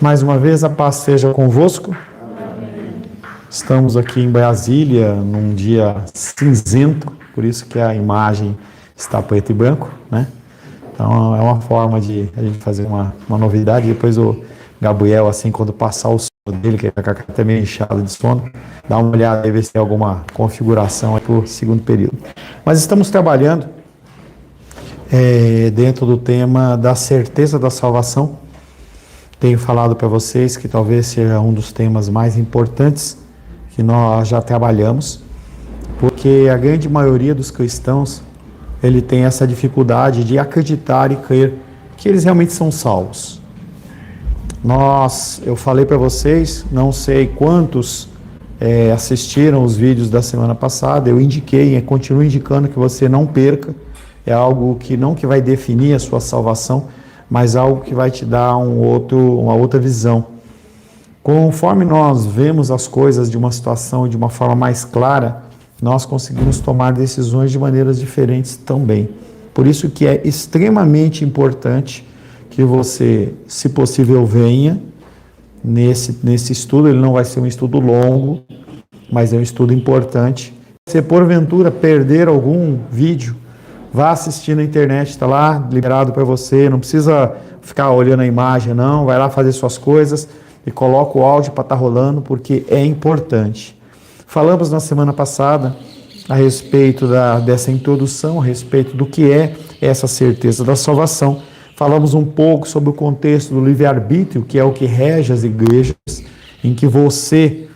Mais uma vez, a paz seja convosco. Estamos aqui em Brasília, num dia cinzento, por isso que a imagem está preto e branco, né? Então, é uma forma de a gente fazer uma novidade. Depois o Gabriel, assim, quando passar o sono dele, que ele está até meio inchado de sono, dá uma olhada e ver se tem alguma configuração aí para o segundo período. Mas estamos trabalhando dentro do tema da certeza da salvação. Tenho falado para vocês que talvez seja um dos temas mais importantes que nós já trabalhamos, porque a grande maioria dos cristãos, ele tem essa dificuldade de acreditar e crer que eles realmente são salvos. Eu falei para vocês, não sei quantos assistiram os vídeos da semana passada, eu indiquei e continuo indicando que você não perca, é algo que não que vai definir a sua salvação, mas algo que vai te dar uma outra visão. Conforme nós vemos as coisas de uma situação de uma forma mais clara, nós conseguimos tomar decisões de maneiras diferentes também. Por isso que é extremamente importante que você, se possível, venha nesse estudo. Ele não vai ser um estudo longo, mas é um estudo importante. Se porventura perder algum vídeo, vá assistir na internet, está lá, liberado para você, não precisa ficar olhando a imagem não, vai lá fazer suas coisas e coloca o áudio para estar rolando, porque é importante. Falamos na semana passada a respeito dessa introdução, a respeito do que é essa certeza da salvação. Falamos um pouco sobre o contexto do livre-arbítrio, que é o que rege as igrejas, em que você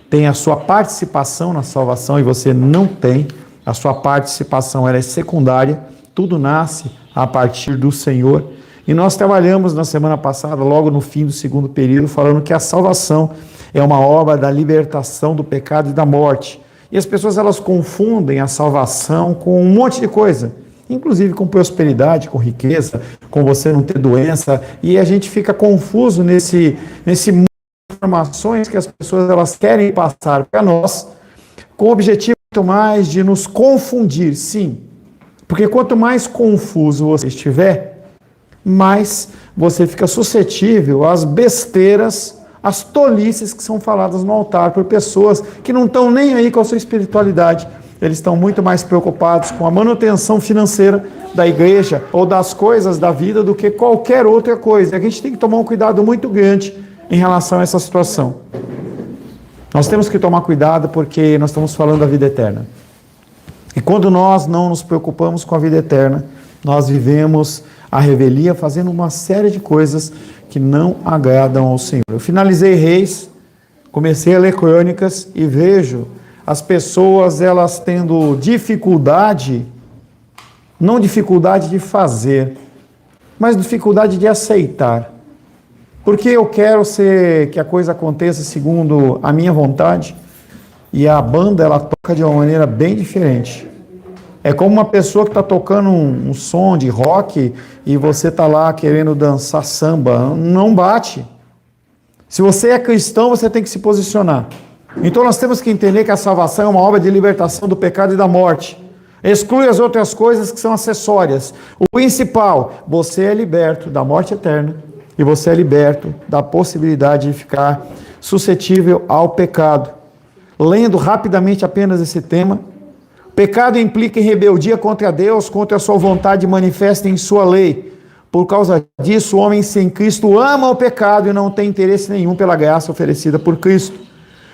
tem a sua participação na salvação e você não tem. A sua participação ela é secundária, tudo nasce a partir do Senhor. E nós trabalhamos na semana passada, logo no fim do segundo período, falando que a salvação é uma obra da libertação do pecado e da morte. E as pessoas elas confundem a salvação com um monte de coisa, inclusive com prosperidade, com riqueza, com você não ter doença, e a gente fica confuso nesse mundo de informações que as pessoas elas querem passar para nós, com o objetivo muito mais de nos confundir, sim. Porque quanto mais confuso você estiver, mais você fica suscetível às besteiras, às tolices que são faladas no altar por pessoas que não estão nem aí com a sua espiritualidade. Eles estão muito mais preocupados com a manutenção financeira da igreja ou das coisas da vida do que qualquer outra coisa. A gente tem que tomar um cuidado muito grande em relação a essa situação. Nós temos que tomar cuidado porque nós estamos falando da vida eterna. E quando nós não nos preocupamos com a vida eterna, nós vivemos a revelia fazendo uma série de coisas que não agradam ao Senhor. Eu finalizei Reis, comecei a ler Crônicas e vejo as pessoas elas tendo dificuldade, não dificuldade de fazer, mas dificuldade de aceitar. Porque eu quero que a coisa aconteça segundo a minha vontade e a banda ela toca de uma maneira bem diferente. É como uma pessoa que está tocando um som de rock e você está lá querendo dançar samba. Não bate. Se você é cristão, você tem que se posicionar. Então nós temos que entender que a salvação é uma obra de libertação do pecado e da morte. Exclui as outras coisas que são acessórias. O principal, você é liberto da morte eterna e você é liberto da possibilidade de ficar suscetível ao pecado. Lendo rapidamente apenas esse tema, pecado implica em rebeldia contra Deus, contra a sua vontade manifesta em sua lei. Por causa disso, o homem sem Cristo ama o pecado e não tem interesse nenhum pela graça oferecida por Cristo.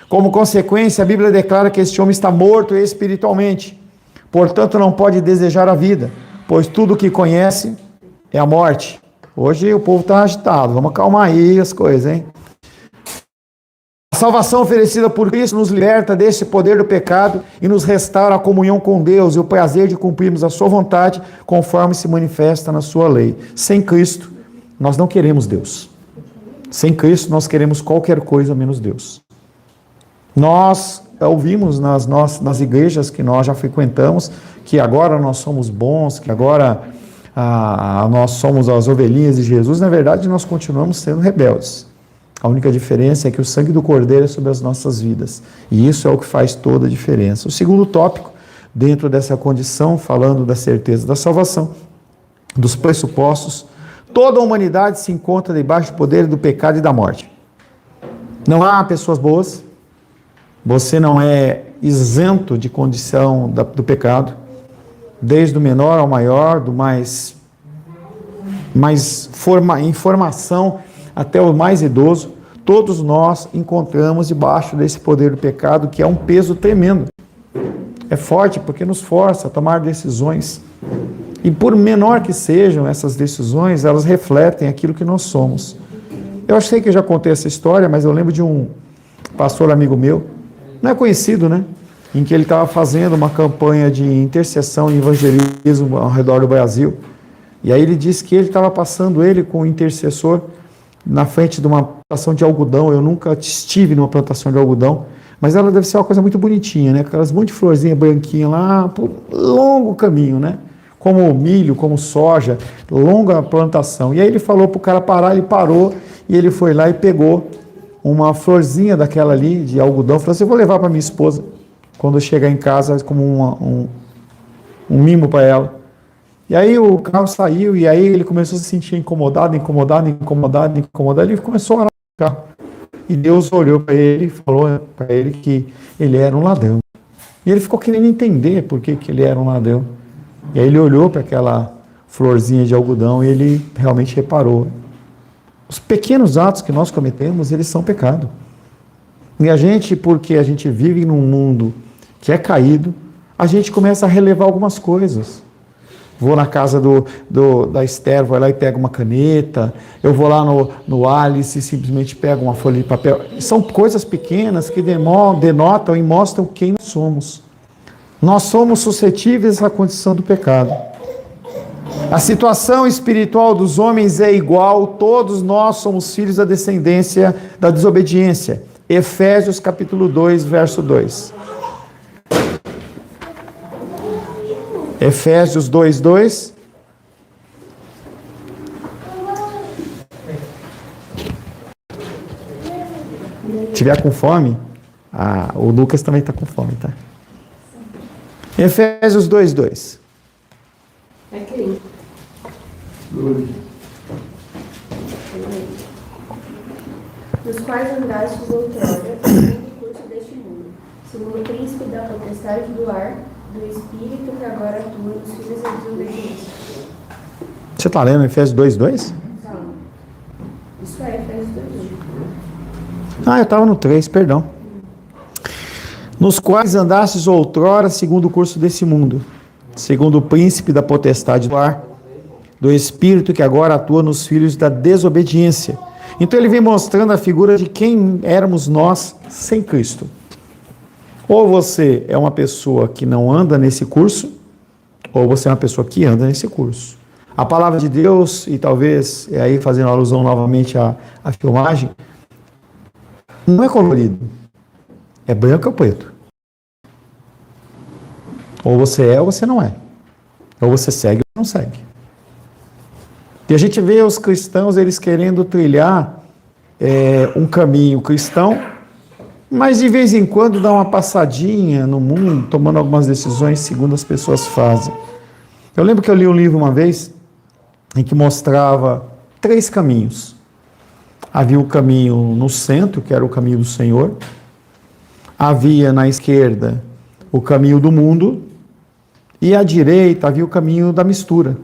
Como consequência, a Bíblia declara que este homem está morto espiritualmente. Portanto, não pode desejar a vida, pois tudo o que conhece é a morte. Hoje o povo está agitado, vamos acalmar aí as coisas, hein? A salvação oferecida por Cristo nos liberta desse poder do pecado e nos restaura a comunhão com Deus e o prazer de cumprirmos a sua vontade conforme se manifesta na sua lei. Sem Cristo, nós não queremos Deus. Sem Cristo, nós queremos qualquer coisa menos Deus. Nós ouvimos nas igrejas que nós já frequentamos que agora nós somos bons, que agora nós somos as ovelhinhas de Jesus. Na verdade, nós continuamos sendo rebeldes. A única diferença é que o sangue do Cordeiro é sobre as nossas vidas. E isso é o que faz toda a diferença. O segundo tópico, dentro dessa condição, falando da certeza da salvação, dos pressupostos, Toda a humanidade se encontra debaixo do poder do pecado e da morte. Não há pessoas boas. Você não é isento de condição do pecado, desde o menor ao maior, do mais informação até o mais idoso. Todos nós encontramos debaixo desse poder do pecado, que é um peso tremendo. É forte porque nos força a tomar decisões. E por menor que sejam essas decisões, elas refletem aquilo que nós somos. Eu sei que eu já contei essa história, mas eu lembro de um pastor amigo meu, não é conhecido, né? Em que ele estava fazendo uma campanha de intercessão e evangelismo ao redor do Brasil. E aí ele disse que ele estava passando ele com o intercessor na frente de uma plantação de algodão. Eu nunca estive numa plantação de algodão, mas ela deve ser uma coisa muito bonitinha, né? Aquelas monte de florzinha branquinha lá, por longo caminho, né? Como milho, como soja, longa plantação. E aí ele falou para o cara parar, ele parou, e ele foi lá e pegou uma florzinha daquela ali, de algodão, falou assim: eu vou levar para minha esposa, quando eu chegar em casa, como um mimo para ela. E aí o carro saiu, e aí ele começou a se sentir incomodado, ele começou a orar no carro. E Deus olhou para ele e falou para ele que ele era um ladrão. E ele ficou querendo entender por que ele era um ladrão. E aí ele olhou para aquela florzinha de algodão e ele realmente reparou. Os pequenos atos que nós cometemos, eles são pecado. E a gente, porque a gente vive num mundo que é caído, a gente começa a relevar algumas coisas. Vou na casa da Esther, vou lá e pego uma caneta. Eu vou lá no Alice e simplesmente pego uma folha de papel. São coisas pequenas que denotam e mostram quem nós somos. Nós somos suscetíveis à condição do pecado. A situação espiritual dos homens é igual, todos nós somos filhos da descendência da desobediência. Efésios capítulo 2, verso 2. Efésios 2, 2. Se tiver com fome, o Lucas também está com fome, tá? Efésios 2, 2. Aqui. Nos quais andastes outrora, segundo o curso deste mundo, segundo o príncipe da potestade do ar, do espírito que agora atua nos filhos da desobediência. Você está lendo Efésios 2, 2? Calma. Isso é Efésios 2, 2. Eu estava no 3, perdão. Nos quais andastes outrora, segundo o curso desse mundo, segundo o príncipe da potestade do ar, do espírito que agora atua nos filhos da desobediência. Então ele vem mostrando a figura de quem éramos nós sem Cristo. Ou você é uma pessoa que não anda nesse curso, ou você é uma pessoa que anda nesse curso. A palavra de Deus, e talvez, aí fazendo alusão novamente à filmagem, não é colorido, é branco ou preto. Ou você é ou você não é. Ou você segue ou não segue. E a gente vê os cristãos, eles querendo trilhar um caminho cristão, mas de vez em quando dá uma passadinha no mundo, tomando algumas decisões segundo as pessoas fazem. Eu lembro que eu li um livro uma vez, em que mostrava 3 caminhos. Havia o caminho no centro, que era o caminho do Senhor. Havia na esquerda o caminho do mundo. E à direita havia o caminho da mistura,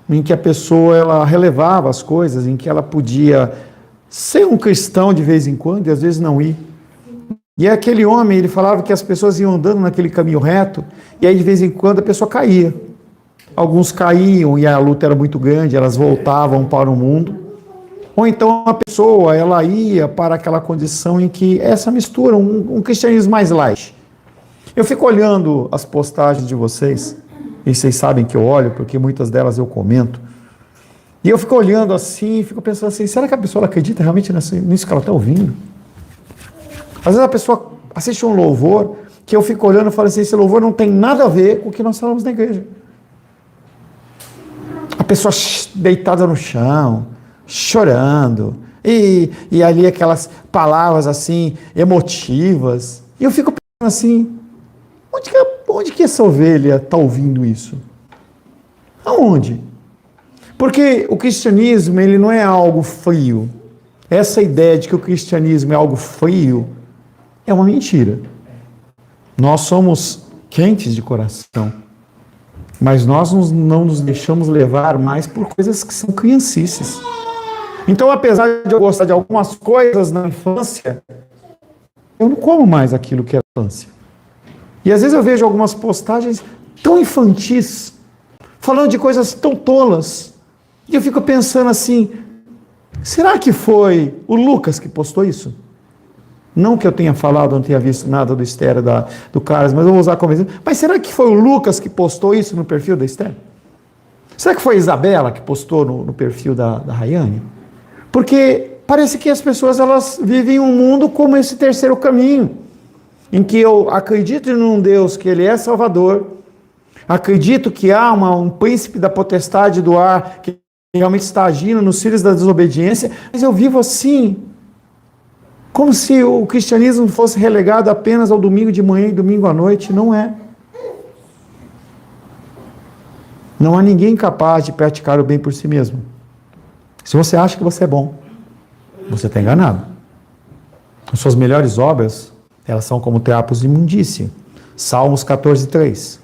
em que a pessoa ela relevava as coisas, em que ela podia ser um cristão de vez em quando e às vezes não ir. E aquele homem, ele falava que as pessoas iam andando naquele caminho reto, e aí de vez em quando a pessoa caía. Alguns caíam e a luta era muito grande, elas voltavam para o mundo. Ou então a pessoa, ela ia para aquela condição em que essa mistura, um cristianismo mais light. Eu fico olhando as postagens de vocês, e vocês sabem que eu olho, porque muitas delas eu comento, e eu fico olhando assim, fico pensando assim, será que a pessoa acredita realmente nisso que ela está ouvindo? Às vezes a pessoa assiste um louvor, que eu fico olhando e falo assim, esse louvor não tem nada a ver com o que nós falamos na igreja. A pessoa deitada no chão, chorando, e ali aquelas palavras assim, emotivas, e eu fico pensando assim, onde que essa ovelha está ouvindo isso? Aonde? Porque o cristianismo, ele não é algo frio. Essa ideia de que o cristianismo é algo frio é uma mentira. Nós somos quentes de coração, mas nós não nos deixamos levar mais por coisas que são criancices. Então, apesar de eu gostar de algumas coisas na infância, eu não como mais aquilo que é infância. E às vezes eu vejo algumas postagens tão infantis, falando de coisas tão tolas, e eu fico pensando assim, será que foi o Lucas que postou isso? Não que eu tenha falado, não tenha visto nada do Esther, do Carlos, mas eu vou usar como exemplo. Mas será que foi o Lucas que postou isso no perfil da Esther? Será que foi a Isabela que postou no perfil da Rayane? Porque parece que as pessoas elas vivem um mundo como esse terceiro caminho, em que eu acredito em um Deus que Ele é Salvador, acredito que há um príncipe da potestade do ar que realmente está agindo nos filhos da desobediência, mas eu vivo assim, como se o cristianismo fosse relegado apenas ao domingo de manhã e domingo à noite. Não é. Não há ninguém capaz de praticar o bem por si mesmo. Se você acha que você é bom, você está enganado. As suas melhores obras, elas são como trapos de imundícia. Salmos 14, 3.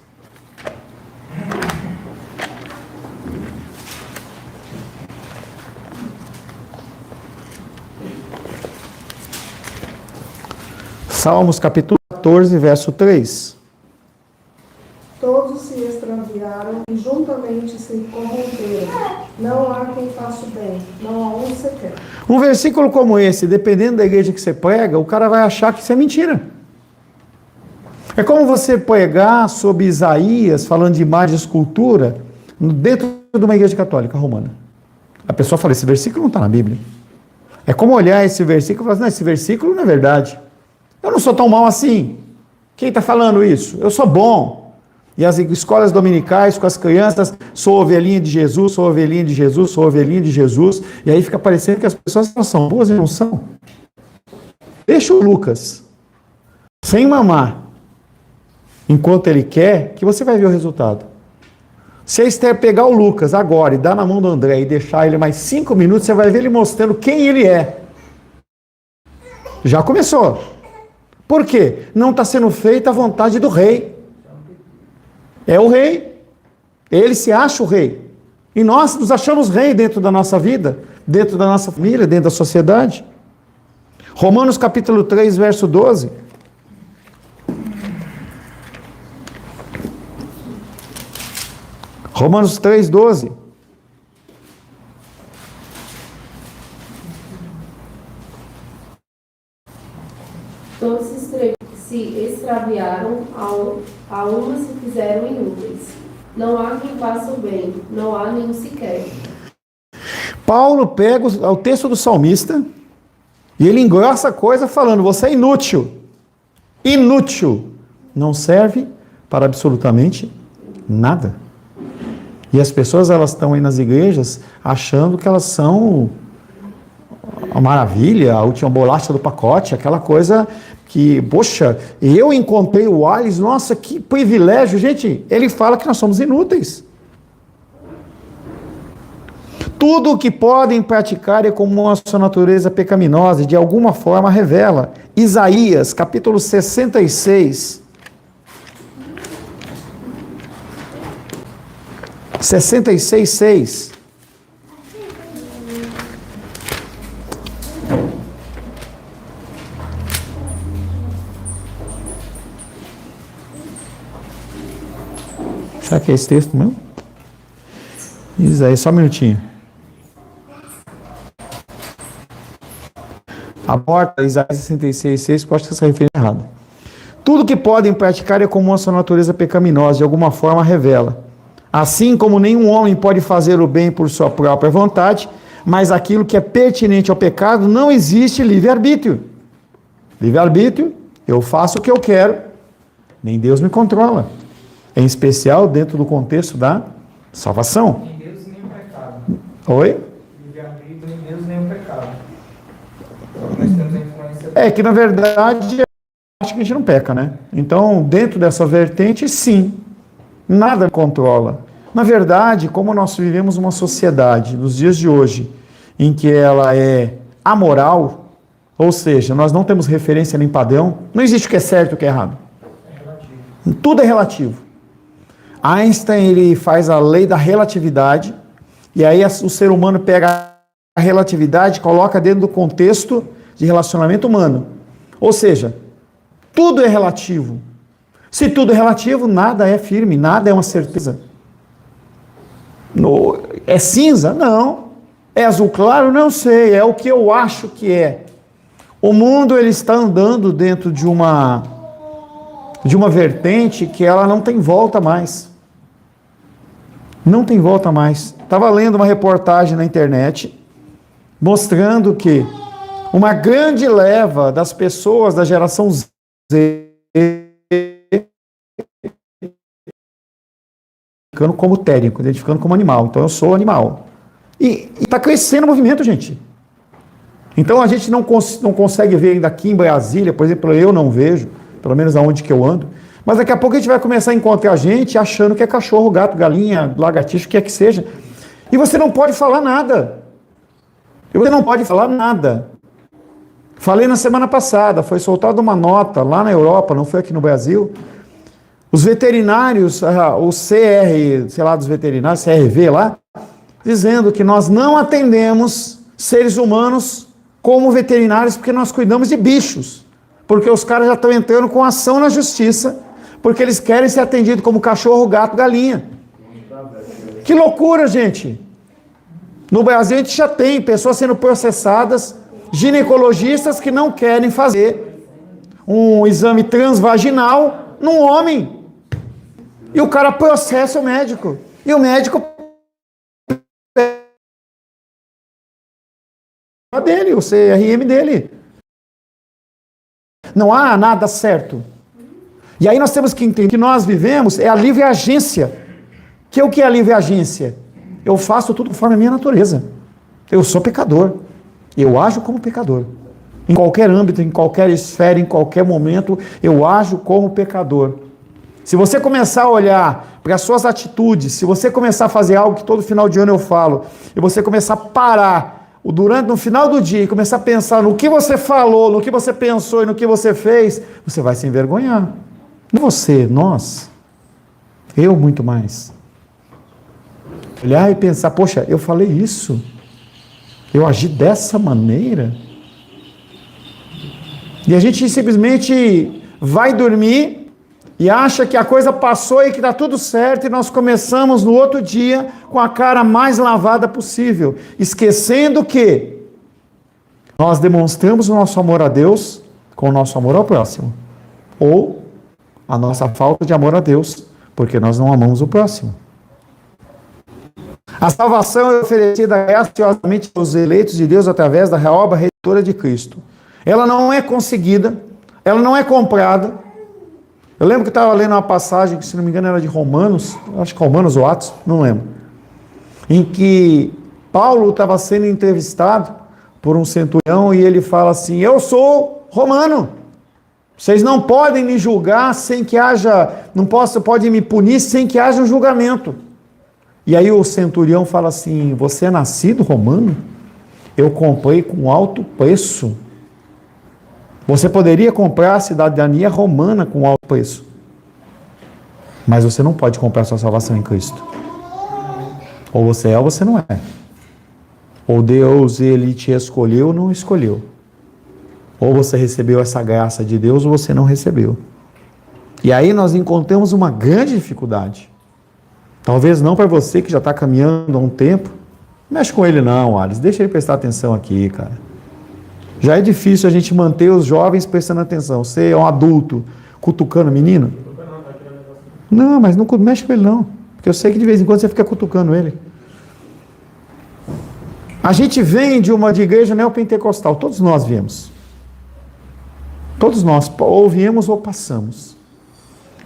Salmos capítulo 14, verso 3. Todos se extraviaram e juntamente se corromperam. Não há quem faça o bem, não há um sequer. Um versículo como esse, dependendo da igreja que você prega, o cara vai achar que isso é mentira. É como você pregar sobre Isaías, falando de imagem e escultura, dentro de uma igreja católica romana. A pessoa fala, esse versículo não está na Bíblia. É como olhar esse versículo e falar, não, esse versículo não é verdade. Eu não sou tão mal assim. Quem está falando isso? Eu sou bom. E as escolas dominicais com as crianças, sou ovelhinha de Jesus, sou ovelhinha de Jesus, sou ovelhinha de Jesus. E aí fica parecendo que as pessoas não são boas e não são. Deixa o Lucas sem mamar, enquanto ele quer, que você vai ver o resultado. Se a Esther pegar o Lucas agora e dar na mão do André e deixar ele mais 5 minutos, você vai ver ele mostrando quem ele é. Já começou. Por quê? Não está sendo feita a vontade do rei. É o rei. Ele se acha o rei. E nós nos achamos rei dentro da nossa vida, dentro da nossa família, dentro da sociedade. Romanos capítulo 3, verso 12. Romanos 3, 12. Todos se extraviaram, a uma se fizeram inúteis. Não há quem faça o bem, não há nenhum sequer. Paulo pega o texto do salmista e ele engrossa a coisa falando, você é inútil. Inútil. Não serve para absolutamente nada. E as pessoas elas estão aí nas igrejas achando que elas são a maravilha, a última bolacha do pacote, aquela coisa que, poxa, eu encontrei o Alice, nossa, que privilégio. Gente, ele fala que nós somos inúteis. Tudo o que podem praticar é como a sua natureza pecaminosa, de alguma forma revela. Isaías, capítulo 66. 66, 6. Será que é esse texto mesmo? Isaías, só um minutinho. Aborta Isaías 66, 6, pode ter essa referência errada. Tudo que podem praticar é como a sua natureza pecaminosa, de alguma forma revela. Assim como nenhum homem pode fazer o bem por sua própria vontade, mas aquilo que é pertinente ao pecado, não existe livre-arbítrio. Livre-arbítrio, eu faço o que eu quero, nem Deus me controla. Em especial dentro do contexto da salvação. Nem Deus nem o pecado. Oi? Livre-arbítrio, nem Deus nem o pecado. Nós temos a influência. É que na verdade, acho que a gente não peca, né? Então, dentro dessa vertente, sim. Nada controla. Na verdade, como nós vivemos uma sociedade nos dias de hoje em que ela é amoral, ou seja, nós não temos referência nem padrão, não existe o que é certo e o que é errado. Tudo é relativo. Einstein, ele faz a lei da relatividade, e aí o ser humano pega a relatividade e coloca dentro do contexto de relacionamento humano. Ou seja, tudo é relativo. Se tudo é relativo, nada é firme, nada é uma certeza. É cinza? Não. É azul claro? Não sei, é o que eu acho que é. O mundo, ele está andando dentro de uma vertente que ela não tem volta mais. Não tem volta mais. Estava lendo uma reportagem na internet mostrando que uma grande leva das pessoas da geração Z identificando como técnico, identificando como animal. Então eu sou animal. E está crescendo o movimento, gente. Então a gente não consegue ver ainda aqui em Brasília, por exemplo, eu não vejo, pelo menos aonde que eu ando, mas daqui a pouco a gente vai começar a encontrar gente achando que é cachorro, gato, galinha, lagartixa, o que é que seja. E você não pode falar nada. Você não pode falar nada. Falei na semana passada, foi soltada uma nota lá na Europa, não foi aqui no Brasil. Os veterinários, o CR, sei lá, dos veterinários, CRV lá, dizendo que nós não atendemos seres humanos como veterinários porque nós cuidamos de bichos. Porque os caras já estão entrando com ação na justiça, porque eles querem ser atendidos como cachorro, gato, galinha. Que loucura, gente! No Brasil a gente já tem pessoas sendo processadas, ginecologistas que não querem fazer um exame transvaginal num homem. E o cara processa o médico. E o médico dele, o CRM dele. Não há nada certo. E aí nós temos que entender que nós vivemos é a livre agência. Que o que é a livre agência? Eu faço tudo conforme a minha natureza. Eu sou pecador. Eu ajo como pecador. Em qualquer âmbito, em qualquer esfera, em qualquer momento, eu ajo como pecador. Se você começar a olhar para as suas atitudes, se você começar a fazer algo que todo final de ano eu falo, e você começar a parar no final do dia e começar a pensar no que você falou, no que você pensou e no que você fez, você vai se envergonhar. Não você, nós. Eu muito mais. Olhar e pensar, poxa, eu falei isso? Eu agi dessa maneira? E a gente simplesmente vai dormir e acha que a coisa passou e que está tudo certo, e nós começamos no outro dia com a cara mais lavada possível, esquecendo que nós demonstramos o nosso amor a Deus com o nosso amor ao próximo, ou a nossa falta de amor a Deus, porque nós não amamos o próximo. A salvação é oferecida graciosamente aos eleitos de Deus através da obra redentora de Cristo. Ela não é conseguida, ela não é comprada. Eu lembro que eu estava lendo uma passagem, que se não me engano era de Romanos, acho que Romanos ou Atos, não lembro, em que Paulo estava sendo entrevistado por um centurião e ele fala assim, eu sou romano, vocês não podem me julgar sem que haja, podem me punir sem que haja um julgamento. E aí o centurião fala assim, você é nascido romano? Eu comprei com alto preço. Você poderia comprar a cidadania romana com alto preço, mas você não pode comprar sua salvação em Cristo. Ou você é ou você não é. Ou Deus, ele te escolheu ou não escolheu. Ou você recebeu essa graça de Deus ou você não recebeu. E aí nós encontramos uma grande dificuldade. Talvez não para você que já está caminhando há um tempo. Não mexe com ele não, Alice. Deixa ele prestar atenção aqui, cara. Já é difícil a gente manter os jovens prestando atenção. Você é um adulto cutucando o menino? Não, mas não mexe com ele não. Porque eu sei que de vez em quando você fica cutucando ele. A gente vem de igreja neopentecostal. Todos nós viemos. Todos nós ou viemos ou passamos.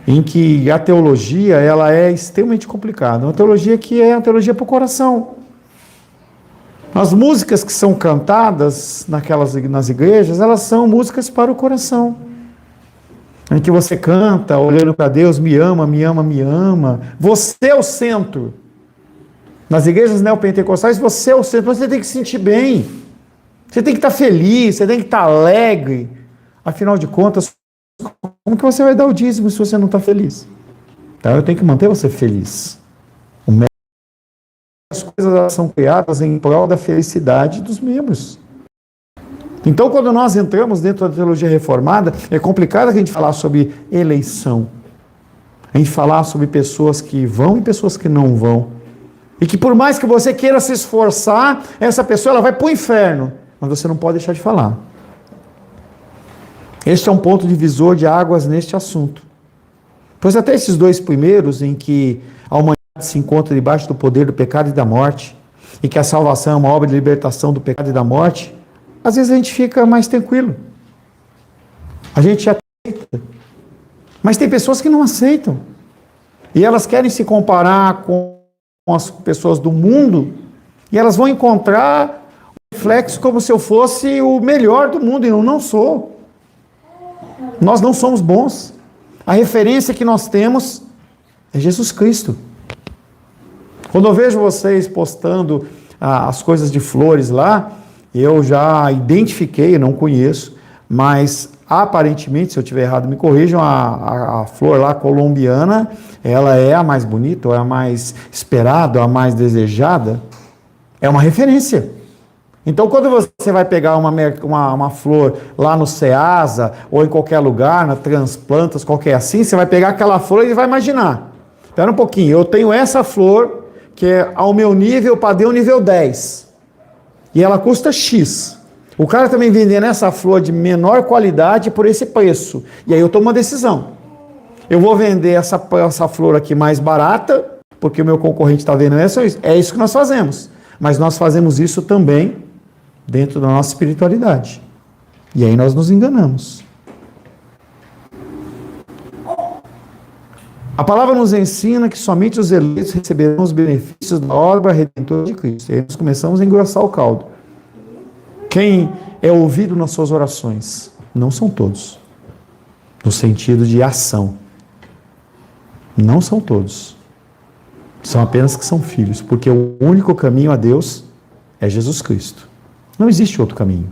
Em que a teologia ela é extremamente complicada. Uma teologia que é uma teologia para o coração. As músicas que são cantadas nas igrejas, elas são músicas para o coração. em que você canta olhando para Deus, me ama, me ama, me ama. Você é o centro. Nas igrejas neopentecostais, você é o centro, você tem que se sentir bem. Você tem que estar feliz, você tem que estar alegre. Afinal de contas, como que você vai dar o dízimo se você não está feliz? Então eu tenho que manter você feliz. As coisas são criadas em prol da felicidade dos membros. Então, quando nós entramos dentro da teologia reformada, é complicado a gente falar sobre eleição. A gente falar sobre pessoas que vão e pessoas que não vão. E que por mais que você queira se esforçar, essa pessoa ela vai para o inferno. Mas você não pode deixar de falar. Este é um ponto divisor de águas neste assunto. Pois até esses dois primeiros, em que a humanidade se encontra debaixo do poder do pecado e da morte, e que a salvação é uma obra de libertação do pecado e da morte, às vezes a gente fica mais tranquilo. A gente aceita. Mas tem pessoas que não aceitam. E elas querem se comparar com as pessoas do mundo, e elas vão encontrar o reflexo como se eu fosse o melhor do mundo, e eu não sou. Nós não somos bons. A referência que nós temos é Jesus Cristo. Quando eu vejo vocês postando as coisas de flores lá, eu já identifiquei, não conheço, mas aparentemente, se eu estiver errado, me corrijam, a flor lá colombiana, ela é a mais bonita, ou é a mais esperada, ou a mais desejada. É uma referência. Então, quando você vai pegar uma flor lá no Ceasa, ou em qualquer lugar, na Transplantas, qualquer assim, você vai pegar aquela flor e vai imaginar. Espera um pouquinho, eu tenho essa flor, que é ao meu nível, padrão nível 10. E ela custa X. O cara também vendendo essa flor de menor qualidade por esse preço. E aí eu tomo uma decisão. Eu vou vender essa flor aqui mais barata, porque o meu concorrente está vendo essa. É isso que nós fazemos. Mas nós fazemos isso também dentro da nossa espiritualidade. E aí nós nos enganamos. A palavra nos ensina que somente os eleitos receberão os benefícios da obra redentora de Cristo. E aí nós começamos a engrossar o caldo. Quem é ouvido nas suas orações? Não são todos. No sentido de ação. Não são todos. São apenas que são filhos. Porque o único caminho a Deus é Jesus Cristo. Não existe outro caminho.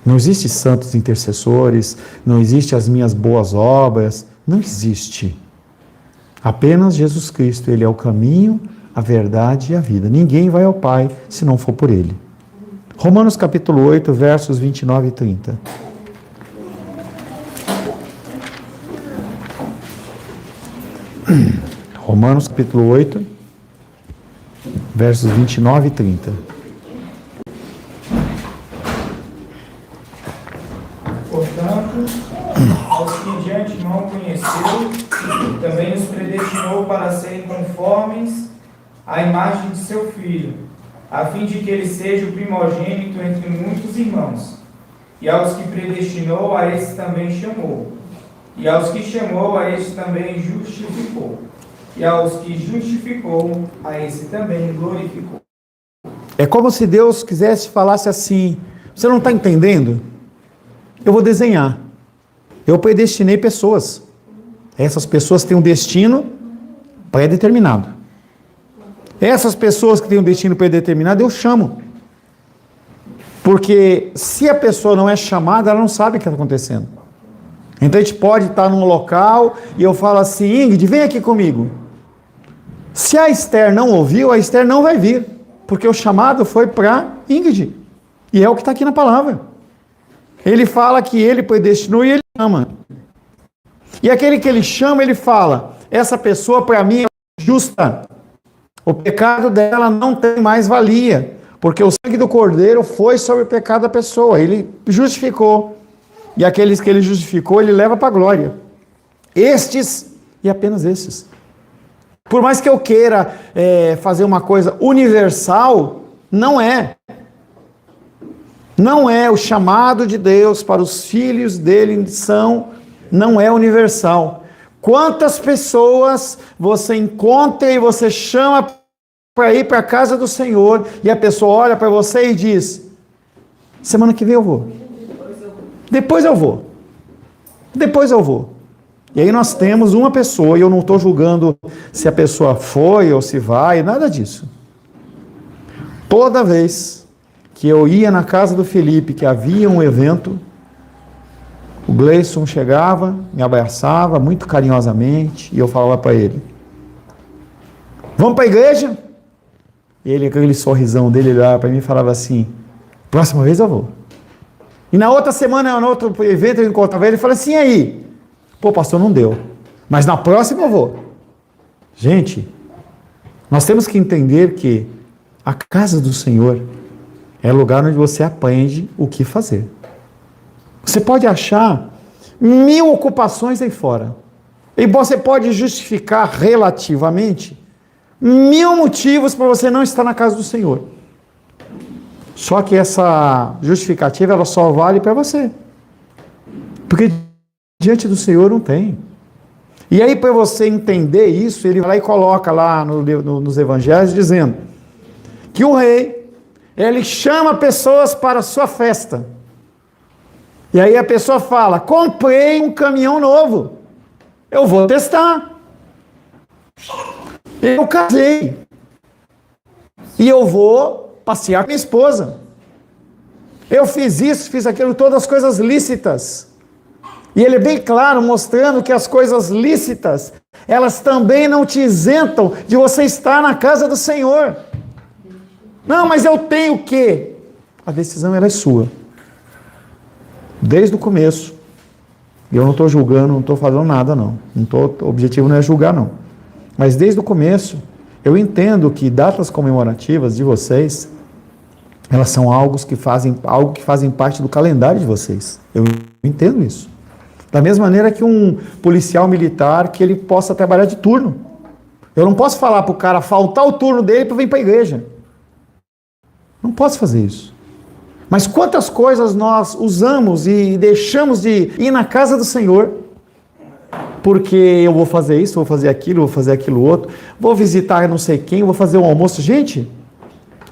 Não existe santos intercessores. Não existe as minhas boas obras. Não existe. Apenas Jesus Cristo, Ele é o caminho, a verdade e a vida. Ninguém vai ao Pai se não for por Ele. Romanos capítulo 8, versos 29 e 30. Romanos capítulo 8, versos 29 e 30. Portanto, aos que de antemão conheceu, também os predestinou para serem conformes à imagem de seu Filho, a fim de que ele seja o primogênito entre muitos irmãos. E aos que predestinou, a esses também chamou. E aos que chamou, a esses também justificou. E aos que justificou, a esse também glorificou. É como se Deus falasse assim: você não está entendendo? Eu vou desenhar. Eu predestinei pessoas. Essas pessoas têm um destino pré-determinado. Essas pessoas que têm um destino predeterminado, eu chamo. Porque se a pessoa não é chamada, ela não sabe o que está acontecendo. Então a gente pode estar num local e eu falo assim: Ingrid, vem aqui comigo. Se a Esther não ouviu, a Esther não vai vir. Porque o chamado foi para Ingrid. E é o que está aqui na palavra. Ele fala que ele predestinou e ele chama. E aquele que ele chama, ele fala: essa pessoa para mim é justa. O pecado dela não tem mais valia, porque o sangue do Cordeiro foi sobre o pecado da pessoa. Ele justificou. E aqueles que ele justificou, ele leva para a glória. Estes e apenas estes. Por mais que eu queira fazer uma coisa universal, não é. Não é o chamado de Deus para os filhos dele não é universal. Quantas pessoas você encontra e você chama para ir para a casa do Senhor e a pessoa olha para você e diz: semana que vem eu vou. Depois eu vou. Depois eu vou. E aí nós temos uma pessoa, e eu não estou julgando se a pessoa foi ou se vai, nada disso. Toda vez que eu ia na casa do Felipe, que havia um evento, o Gleison chegava, me abraçava muito carinhosamente, e eu falava para ele: vamos para a igreja? E ele, aquele sorrisão dele, ele olhava para mim e falava assim: próxima vez eu vou. E na outra semana, no outro evento, eu encontrava ele e falava assim: e aí? Pô, pastor, não deu. Mas na próxima eu vou. Gente, nós temos que entender que a casa do Senhor é lugar onde você aprende o que fazer. Você pode achar 1000 ocupações aí fora. E você pode justificar relativamente 1000 motivos para você não estar na casa do Senhor. Só que essa justificativa, ela só vale para você. Porque diante do Senhor não tem. E aí, para você entender isso, ele vai lá e coloca lá nos evangelhos, dizendo que o rei, ele chama pessoas para a sua festa. E aí a pessoa fala: comprei um caminhão novo, eu vou testar. Eu casei e eu vou passear com minha esposa. Eu fiz isso, fiz aquilo, todas as coisas lícitas. E ele é bem claro, mostrando que as coisas lícitas, elas também não te isentam de você estar na casa do Senhor. Não, mas eu tenho o quê? A decisão ela é sua. Desde o começo. Eu não estou julgando, não estou falando nada, não. O objetivo não é julgar, não. Mas desde o começo, eu entendo que datas comemorativas de vocês, elas são algo que fazem parte do calendário de vocês. Eu entendo isso. Da mesma maneira que um policial militar, que ele possa trabalhar de turno. Eu não posso falar para o cara faltar o turno dele para vir para a igreja. Não posso fazer isso. Mas quantas coisas nós usamos e deixamos de ir na casa do Senhor, porque eu vou fazer isso, vou fazer aquilo outro, vou visitar não sei quem, vou fazer um almoço. Gente,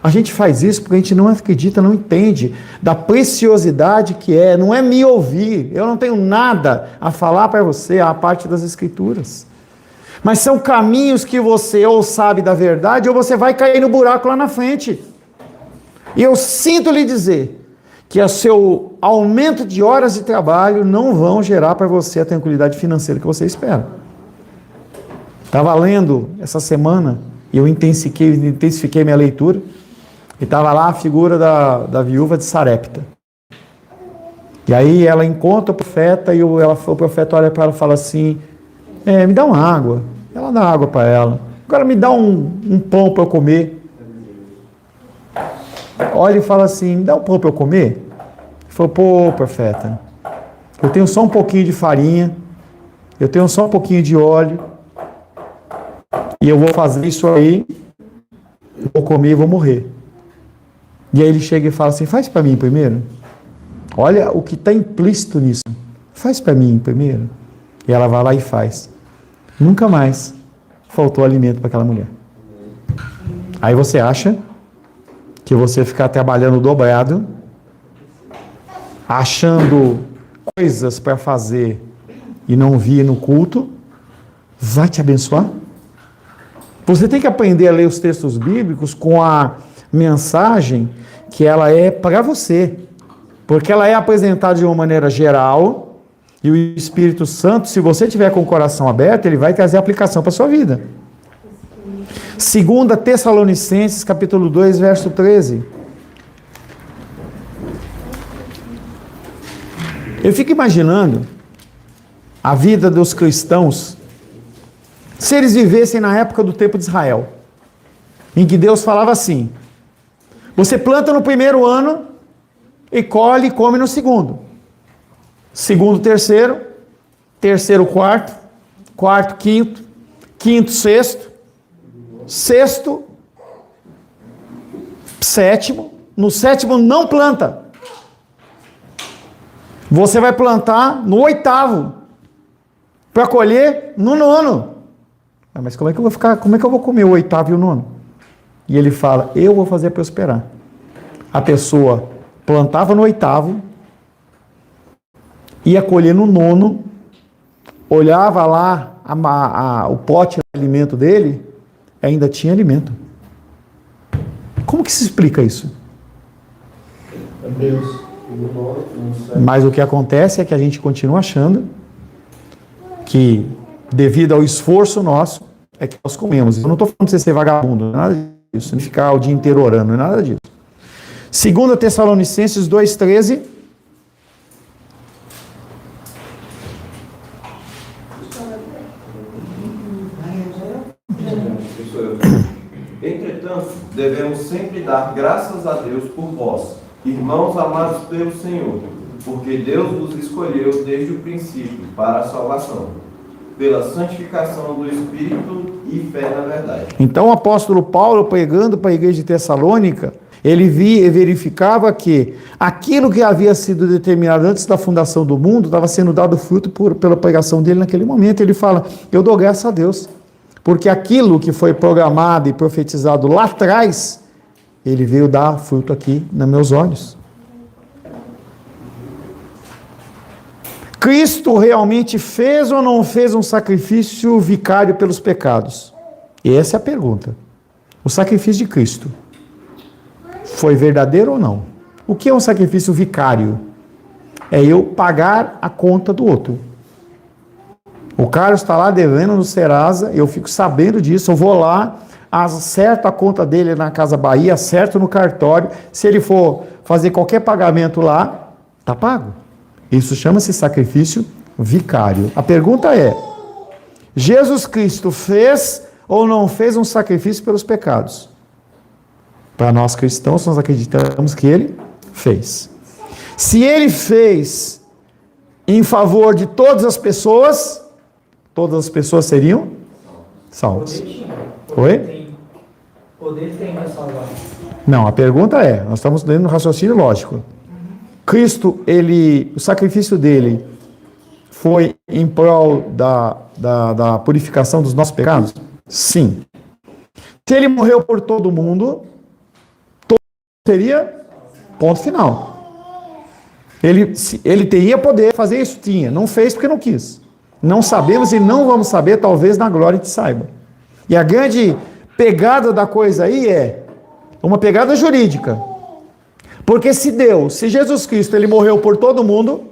a gente faz isso porque a gente não acredita, não entende da preciosidade que é, não é me ouvir, eu não tenho nada a falar para você, a parte das Escrituras. Mas são caminhos que você ou sabe da verdade, ou você vai cair no buraco lá na frente. E eu sinto lhe dizer que o seu aumento de horas de trabalho não vão gerar para você a tranquilidade financeira que você espera. Estava lendo essa semana, e eu intensifiquei minha leitura, e estava lá a figura da viúva de Sarepta. E aí ela encontra o profeta, e o profeta olha para ela e fala assim: me dá uma água. Ela dá água para ela. Agora me dá um pão para eu comer. Olha e fala assim: me dá um pão para eu comer? Ele falou: pô, profeta, eu tenho só um pouquinho de farinha, eu tenho só um pouquinho de óleo, e eu vou fazer isso aí, vou comer e vou morrer. E aí ele chega e fala assim: faz para mim primeiro. Olha o que está implícito nisso. Faz para mim primeiro. E ela vai lá e faz. Nunca mais faltou alimento para aquela mulher. Aí você acha que você ficar trabalhando dobrado, achando coisas para fazer e não vir no culto, vai te abençoar? Você tem que aprender a ler os textos bíblicos com a mensagem que ela é para você, porque ela é apresentada de uma maneira geral, e o Espírito Santo, se você tiver com o coração aberto, ele vai trazer aplicação para a sua vida. 2 Tessalonicenses, capítulo 2, verso 13. Eu fico imaginando a vida dos cristãos se eles vivessem na época do tempo de Israel, em que Deus falava assim: você planta no primeiro ano e colhe e come no segundo. Segundo, terceiro. Terceiro, quarto. Quarto, quinto. Quinto, sexto. Sexto, sétimo. No sétimo não planta. Você vai plantar no oitavo, para colher no nono. Mas como é que eu vou comer o oitavo e o nono? E ele fala: eu vou fazer prosperar. A pessoa plantava no oitavo, ia colher no nono, olhava lá o pote de alimento dele, ainda tinha alimento. Como que se explica isso? Deus. Mas o que acontece é que a gente continua achando que, devido ao esforço nosso, é que nós comemos. Eu não estou falando de você ser vagabundo, não é nada disso, não ficar o dia inteiro orando, não é nada disso. 2 Tessalonicenses 2,13. Entretanto, devemos sempre dar graças a Deus por vós, irmãos amados pelo Senhor, porque Deus vos escolheu desde o princípio para a salvação, pela santificação do Espírito e fé na verdade. Então o apóstolo Paulo, pregando para a igreja de Tessalônica, ele via e verificava que aquilo que havia sido determinado antes da fundação do mundo estava sendo dado fruto pela pregação dele naquele momento. Ele fala, eu dou graças a Deus, porque aquilo que foi programado e profetizado lá atrás, ele veio dar fruto aqui nos meus olhos. Cristo realmente fez ou não fez um sacrifício vicário pelos pecados? E essa é a pergunta. O sacrifício de Cristo foi verdadeiro ou não? O que é um sacrifício vicário? É eu pagar a conta do outro. O cara está lá devendo no Serasa, eu fico sabendo disso, eu vou lá, acerto a conta dele na Casa Bahia, acerto no cartório, se ele for fazer qualquer pagamento lá, está pago. Isso chama-se sacrifício vicário. A pergunta é, Jesus Cristo fez ou não fez um sacrifício pelos pecados? Para nós cristãos, nós acreditamos que ele fez. Se ele fez em favor de todas as pessoas seriam salvas. Oi? Poder tem para salvar. Não, a pergunta é, nós estamos dentro do raciocínio lógico. Cristo, o sacrifício dele foi em prol da purificação dos nossos pecados? Sim. Se ele morreu por todo mundo, seria ponto final. Ele teria poder fazer isso? Tinha. Não fez porque não quis. Não sabemos e não vamos saber, talvez na glória te saiba. E a grande pegada da coisa aí é uma pegada jurídica. Porque se Jesus Cristo, ele morreu por todo mundo,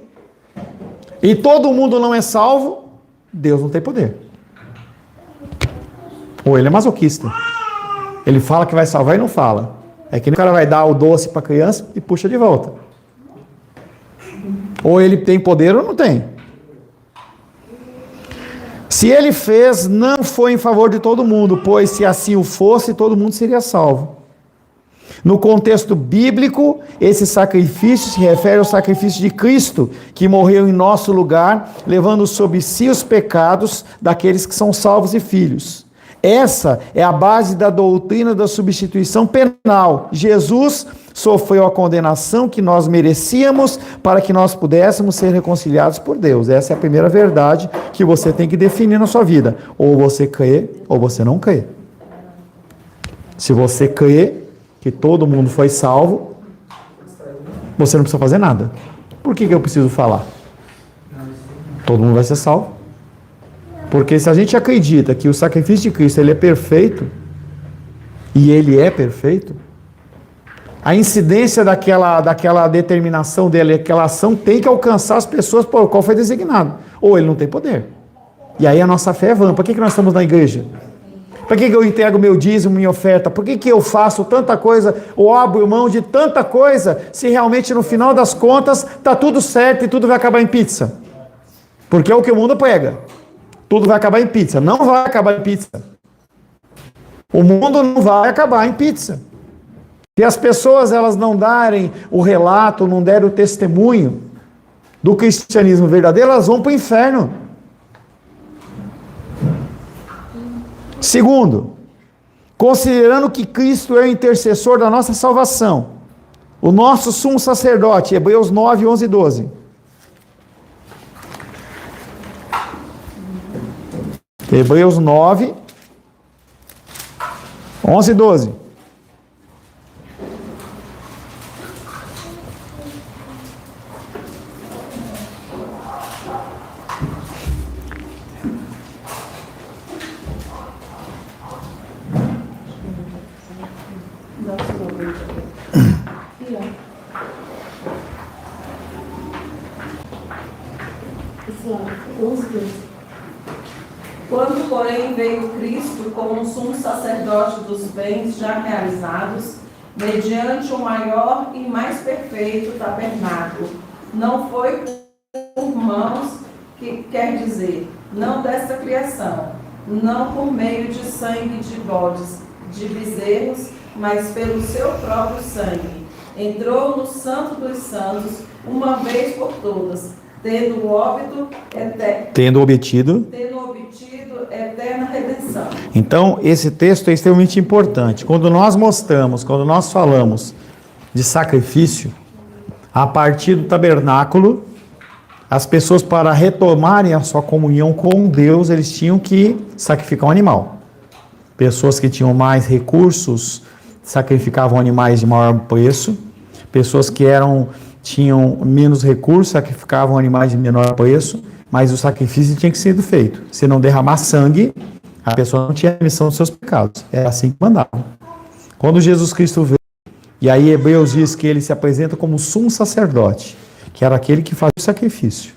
e todo mundo não é salvo, Deus não tem poder. Ou ele é masoquista. Ele fala que vai salvar e não fala. É que o cara vai dar o doce para a criança e puxa de volta. Ou ele tem poder ou não tem. Se ele fez, não foi em favor de todo mundo, pois se assim o fosse, todo mundo seria salvo. No contexto bíblico, esse sacrifício se refere ao sacrifício de Cristo, que morreu em nosso lugar, levando sobre si os pecados daqueles que são salvos e filhos. Essa é a base da doutrina da substituição penal. Jesus sofreu a condenação que nós merecíamos para que nós pudéssemos ser reconciliados por Deus. Essa é a primeira verdade que você tem que definir na sua vida. Ou você crê, ou você não crê. Se você crê que todo mundo foi salvo, você não precisa fazer nada. Por que eu preciso falar? Todo mundo vai ser salvo. Porque se a gente acredita que o sacrifício de Cristo ele é perfeito, e ele é perfeito, a incidência daquela determinação dele, aquela ação tem que alcançar as pessoas por qual foi designado. Ou ele não tem poder. E aí a nossa fé é vã. Por que nós estamos na igreja? Por que eu entrego meu dízimo, minha oferta? Por que eu faço tanta coisa, ou abro mão de tanta coisa, se realmente no final das contas está tudo certo e tudo vai acabar em pizza? Porque é o que o mundo prega. Tudo vai acabar em pizza. Não vai acabar em pizza. O mundo não vai acabar em pizza. Se as pessoas elas não darem o relato, não derem o testemunho do cristianismo verdadeiro, elas vão para o inferno. Segundo, considerando que Cristo é o intercessor da nossa salvação, o nosso sumo sacerdote, Hebreus 9, 11 e 12. Hebreus 9, 11 e 12. Quando, porém, veio Cristo como um sumo sacerdote dos bens já realizados, mediante o maior e mais perfeito tabernáculo, não foi por mãos, que quer dizer, não desta criação, não por meio de sangue de bodes, de bezerros, mas pelo seu próprio sangue. Entrou no Santo dos Santos, uma vez por todas, tendo obtido eterna redenção. Então, esse texto é extremamente importante. Quando nós falamos de sacrifício, a partir do tabernáculo, as pessoas, para retomarem a sua comunhão com Deus, eles tinham que sacrificar um animal. Pessoas que tinham mais recursos sacrificavam animais de maior preço. Pessoas que tinham menos recursos sacrificavam animais de menor preço, mas o sacrifício tinha que ser feito. Se não derramar sangue, a pessoa não tinha remissão dos seus pecados. Era assim que mandava. Quando Jesus Cristo veio, e aí Hebreus diz que ele se apresenta como sumo sacerdote, que era aquele que fazia o sacrifício.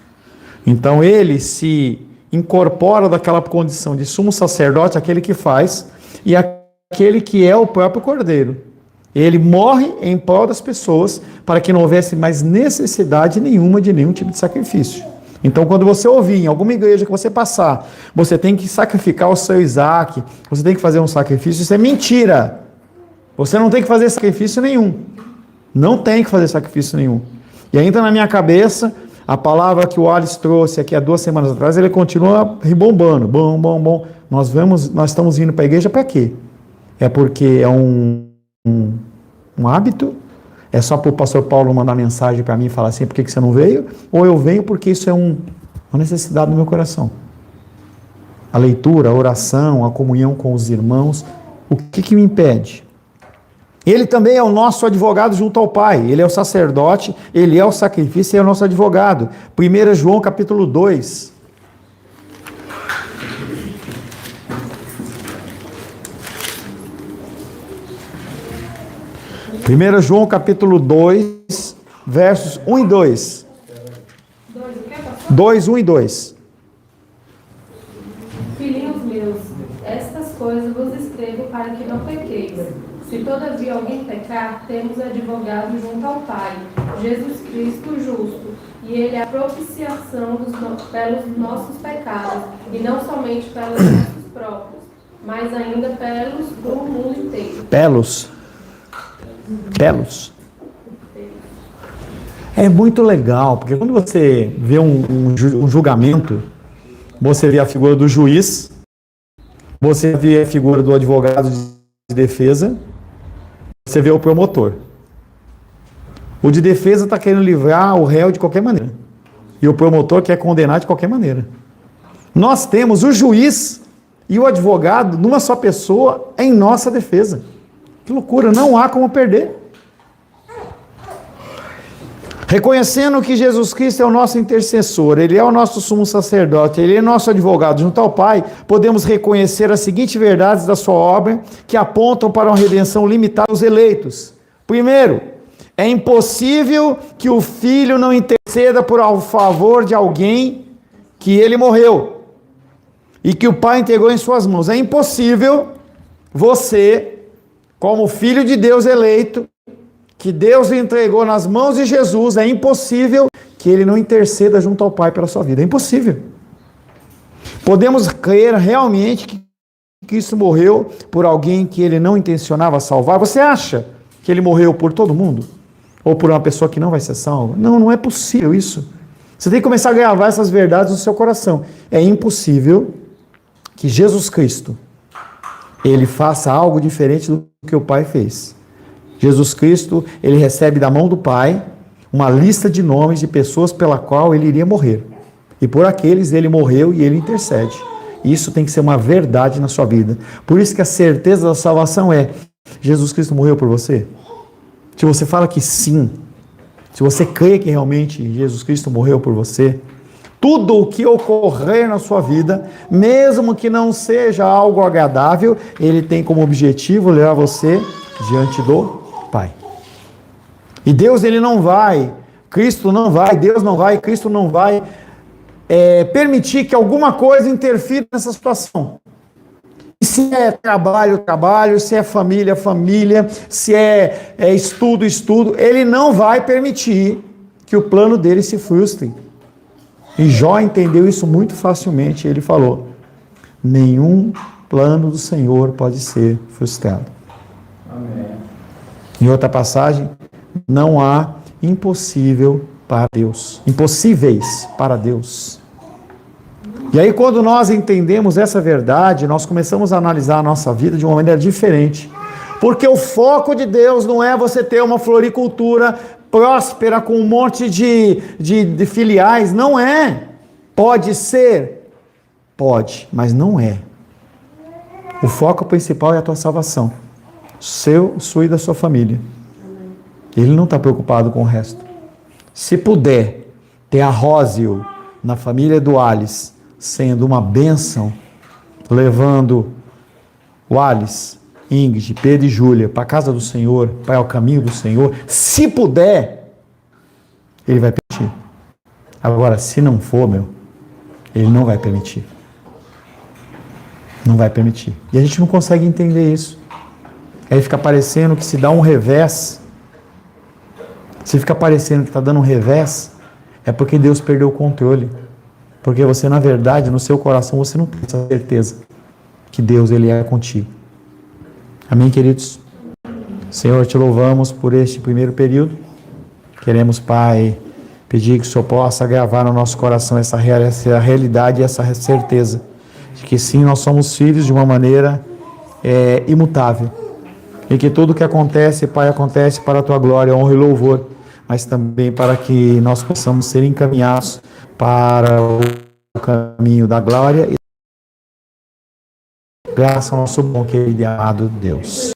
Então ele se incorpora daquela condição de sumo sacerdote, aquele que faz, e aquele que é o próprio Cordeiro. Ele morre em prol das pessoas para que não houvesse mais necessidade nenhuma de nenhum tipo de sacrifício. Então, quando você ouvir em alguma igreja que você passar, você tem que sacrificar o seu Isaac, você tem que fazer um sacrifício, isso é mentira. Você não tem que fazer sacrifício nenhum. Não tem que fazer sacrifício nenhum. E ainda na minha cabeça, a palavra que o Alice trouxe aqui há 2 semanas atrás, ele continua ribombando. Bom. Nós estamos indo para a igreja para quê? É porque é um hábito? É só para o pastor Paulo mandar mensagem para mim e falar assim, por que você não veio? Ou eu venho porque isso é uma necessidade do meu coração. A leitura, a oração, a comunhão com os irmãos, o que me impede? Ele também é o nosso advogado junto ao Pai. Ele é o sacerdote, ele é o sacrifício e é o nosso advogado. 1 João capítulo 2. Primeiro João capítulo 2, versos 1 e 2. 2, 1 e 2. Filhinhos meus, estas coisas vos escrevo para que não pequeis. Se todavia alguém pecar, temos advogado junto ao Pai, Jesus Cristo justo, e ele é a propiciação pelos nossos pecados, e não somente pelos nossos próprios, mas ainda pelos do mundo inteiro. Pelos. É muito legal, porque quando você vê um julgamento, você vê a figura do juiz, você vê a figura do advogado de defesa, você vê o promotor. O de defesa está querendo livrar o réu de qualquer maneira. E o promotor quer condenar de qualquer maneira. Nós temos o juiz e o advogado numa só pessoa em nossa defesa. Que loucura, não há como perder. Reconhecendo que Jesus Cristo é o nosso intercessor, Ele é o nosso sumo sacerdote, Ele é nosso advogado junto ao Pai, podemos reconhecer as seguintes verdades da sua obra que apontam para uma redenção limitada aos eleitos. Primeiro, é impossível que o Filho não interceda por favor de alguém que Ele morreu e que o Pai entregou em suas mãos. É impossível você, como Filho de Deus eleito, que Deus lhe entregou nas mãos de Jesus, é impossível que Ele não interceda junto ao Pai pela sua vida. É impossível. Podemos crer realmente que Cristo morreu por alguém que Ele não intencionava salvar? Você acha que Ele morreu por todo mundo? Ou por uma pessoa que não vai ser salva? Não é possível isso. Você tem que começar a gravar essas verdades no seu coração. É impossível que Jesus Cristo, Ele faça algo diferente do que o Pai fez. Jesus Cristo, Ele recebe da mão do Pai uma lista de nomes de pessoas pela qual Ele iria morrer. E por aqueles Ele morreu e Ele intercede. Isso tem que ser uma verdade na sua vida. Por isso que a certeza da salvação é: Jesus Cristo morreu por você? Se você fala que sim, se você crê que realmente Jesus Cristo morreu por você, tudo o que ocorrer na sua vida, mesmo que não seja algo agradável, Ele tem como objetivo levar você diante do Pai. E Deus, Ele não vai, Cristo não vai, Deus não vai, Cristo não vai permitir que alguma coisa interfira nessa situação. Se é trabalho, trabalho, se é família, família, se é estudo, estudo, ele não vai permitir que o plano dele se frustre. E Jó entendeu isso muito facilmente. Ele falou: nenhum plano do Senhor pode ser frustrado. Amém. Em outra passagem, não há impossível para Deus. Impossíveis para Deus. E aí, quando nós entendemos essa verdade, nós começamos a analisar a nossa vida de uma maneira diferente. Porque o foco de Deus não é você ter uma floricultura próspera com um monte de filiais. Não é. Pode ser? Pode, mas não é. O foco principal é a tua salvação. Sua e da sua família. Ele não está preocupado com o resto. Se puder ter a Rósio na família do Alice sendo uma bênção, levando o Alice, Ingrid, Pedro e Júlia para a casa do Senhor, para o caminho do Senhor, se puder, ele vai permitir. Agora, se não for, ele não vai permitir. Não vai permitir. E a gente não consegue entender isso. Aí fica parecendo que se dá um revés, se fica parecendo que está dando um revés, é porque Deus perdeu o controle. Porque você, na verdade, no seu coração, você não tem essa certeza que Deus, Ele é contigo. Amém, queridos? Senhor, te louvamos por este primeiro período. Queremos, Pai, pedir que o Senhor possa gravar no nosso coração essa realidade e essa certeza de que sim, nós somos filhos de uma maneira imutável. E que tudo que acontece, Pai, acontece para a Tua glória, honra e louvor, mas também para que nós possamos ser encaminhados para o caminho da glória e graças ao nosso bom, querido e amado Deus.